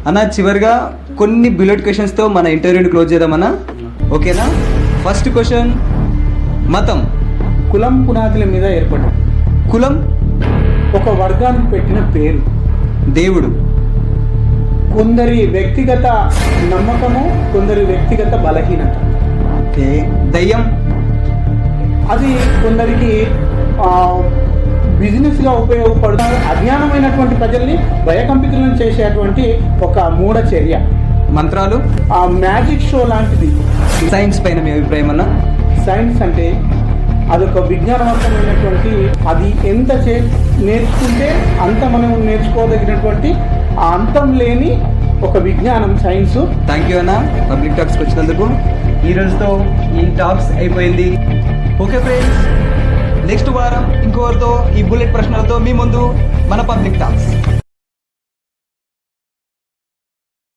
అన్న చివరిగా కొన్ని బుల్లెట్ క్వశ్చన్స్తో మన ఇంటర్వ్యూని క్లోజ్ చేద్దామన్నా. ఓకేనా? ఫస్ట్ క్వశ్చన్, మతం కులం పునాదుల మీద ఏర్పడ్డాడు. కులం ఒక వర్గానికి పెట్టిన పేరు. దేవుడు కొందరి వ్యక్తిగత నమ్మకము, కొందరి వ్యక్తిగత బలహీనత. ఓకే. దయ్యం అది కొందరికి బిజినెస్గా ఉపయోగపడుతుంది. అజ్ఞానమైనటువంటి ప్రజల్ని భయకంపితులను చేసేటువంటి ఒక మూఢ చర్య. మంత్రాలు ఆ మ్యాజిక్ షో లాంటిది. సైన్స్ పైన మీ అభిప్రాయం అన్న? సైన్స్ అంటే అదొక విజ్ఞానవంతమైనటువంటి, అది ఎంత నేర్చుకుంటే అంత మనం నేర్చుకోదగినటువంటి ఆ అంతం లేని ఒక విజ్ఞానం సైన్స్. థ్యాంక్ యూ అన్న పబ్లిక్ టాక్స్కి వచ్చినందుకు. ఈ రోజుతో ఈ టాక్స్ అయిపోయింది. ఓకే ఫ్రెండ్స్, నెక్స్ట్ వారం ఇంకోరితో ఈ బుల్లెట్ ప్రశ్నలతో మీ ముందు మన పబ్లిక్ టాక్స్.